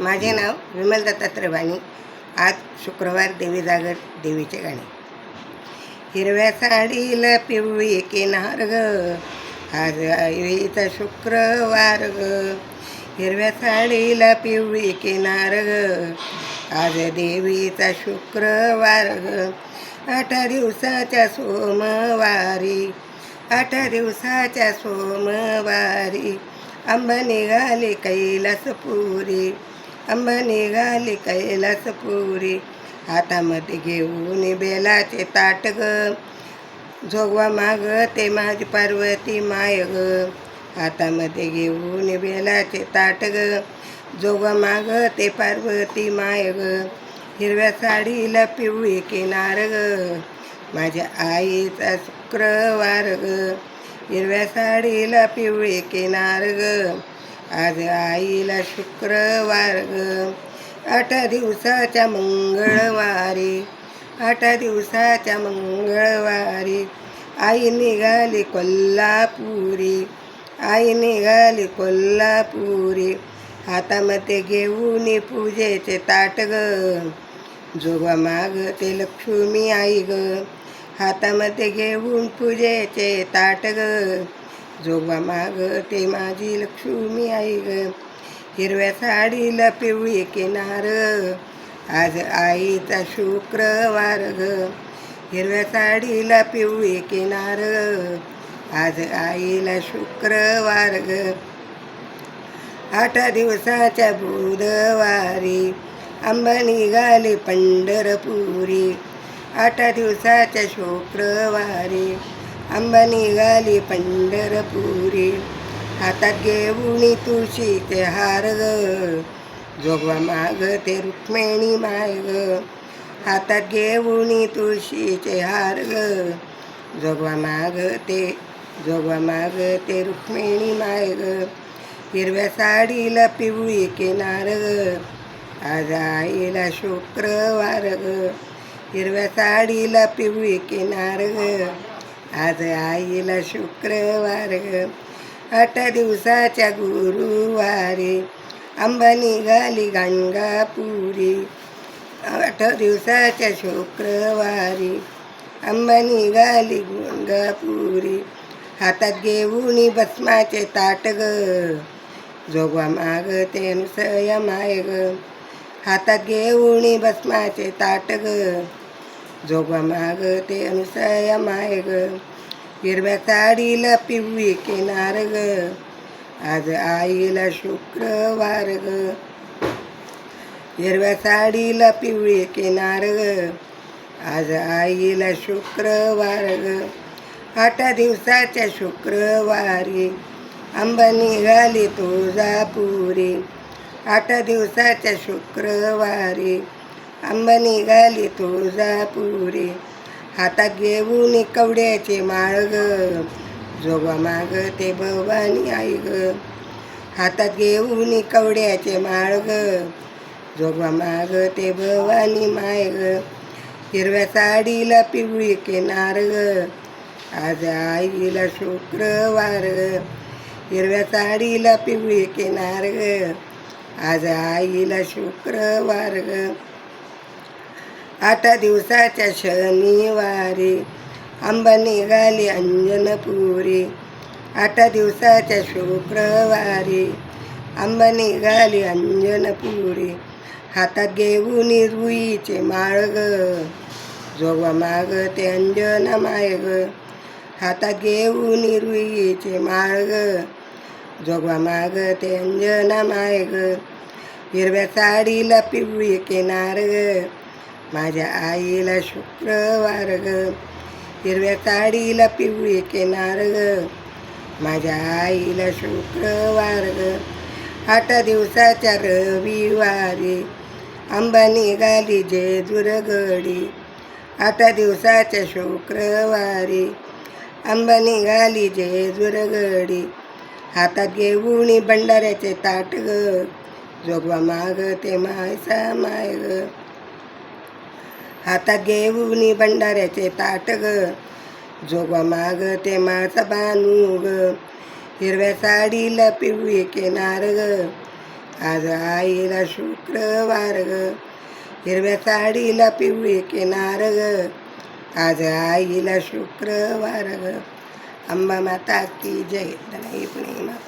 माझे नाव विमल दत्तात्रय बाणी. आज शुक्रवार देवी जागर देवीचे गाणे. हिरव्या साडीला पिवळी किनार ग, आज आईचा शुक्रवार ग. हिरव्या साडीला पिवळी किनार ग, आज देवीचा शुक्रवार ग. 8 दिवसाच्या सोमवारी, 8 दिवसाच्या सोमवारी अंबा निघाली कैलासपुरी, अंबा निघाली कैलासपुरी. हातामध्ये घेऊन बेलाचे ताट ग, जोगवा मागते माझी पार्वती माय ग. हातामध्ये घेऊन बेलाचे ताट ग, जोगवा मागते पार्वती माय ग. हिरव्या साडीला पिवळी किनार ग, माझ्या आईचा शुक्रवार ग. हिरव्या साडीला पिवळी किनार ग, आज आईला शुक्रवार ग. 8 दिवसाच्या मंगळवारी, 8 दिवसाच्या मंगळवारी आई निघाली कोल्हापुरी, आई निघाली कोल्हापुरी. हातामध्ये घेऊन पूजेचे ताट ग, जोगवा मागते लक्ष्मी आई ग. हातामध्ये घेऊन पूजेचे ताट ग, जोगवा मागते माझी लक्ष्मी आई ग. हिरव्या साडीला पिवळी किनार, आज आईचा शुक्रवार ग. हिरव्या साडीला पिवळी किनार, आज आईला शुक्रवार ग. 8 दिवसाच्या बुधवारी अंबा निघाली पंढरपुरी, 8 दिवसाच्या शुक्रवारी अंबा निघाली पंढरपुरी. हातात घेऊन तुळशीचे हार ग, जोगवा मागते रुक्मिणी माय ग. हातात घेऊन तुळशीचे हार ग, जोगवा मागते रुक्मिणी माय ग. हिरव्या साडीला पिवळी किनार ग, आज आईला शुक्रवार ग. हिरव्या साडीला पिवळी किनार ग, आज आईला शुक्रवार ग. 8 दिवसाच्या गुरुवारी अंबा निघाली गाणगापुरी, 8 दिवसाच्या शुक्रवारी अंबा निघाली गाणगापुरी. हातात घेऊन भस्माचे ताट ग, जोगवा मागते अनुसया माय ग. हातात घेऊन भस्माचे ताट ग, जोगवा मागते अनुसया माय ग. हिरव्या साडीला पिवळी किनार ग, आज आईला शुक्रवार ग. हिरव्या साडीला पिवळी किनार ग, आज आईला शुक्रवार ग. 8 दिवसाच्या शुक्रवारी अंबा निघाली तुळजापुरी, 8 दिवसाच्या शुक्रवारी अंबा निघाली तुळजापुरी. हातात घेऊन कवड्याचे माळ ग, जोगवा मागते भवानी आई ग. हातात घेऊन कवड्याचे माळ ग, जोगवा मागते भवानी माय ग. हिरव्या साडीला पिवळी किनार ग, आज आईला शुक्रवार ग. हिरव्या साडीला पिवळी किनार ग, आज आईला शुक्रवार ग. 8 दिवसाच्या शनिवारी अंबा निघाली अंजनपुरी, 8 दिवसाच्या शुक्रवारी अंबा निघाली अंजनपुरी. हातात घेऊन रुईचे माळ ग, जोगवा मागते अंजना माय ग. हातात घेऊन रुईचे माळ ग, जोगवा मागते अंजना माय ग. हिरव्या साडीला पिवळी किनार ग, माझ्या आईला शुक्रवार ग. हिरव्या साडीला पिवळी किनार ग, माझ्या आईला शुक्रवार ग. 8 दिवसाच्या रविवारी अंबा निघाली जेजुरगडी, 8 दिवसाच्या शुक्रवारी अंबा निघाली जेजुरगडी. हातात घेऊन भंडाऱ्याचे ताट ग, जोगवा मागते मायसा माय ग. हातात घेऊन भंडाऱ्याचे ताट ग, जोगवा मागते मासा बानू ग. हिरव्या साडीला पिवळी किनार ग, आज आईला शुक्रवार ग, हिरव्या साडीला पिवळे किनार ग, आज आईला शुक्रवार ग. अंबा माता की जय. धनाई पुणे माता.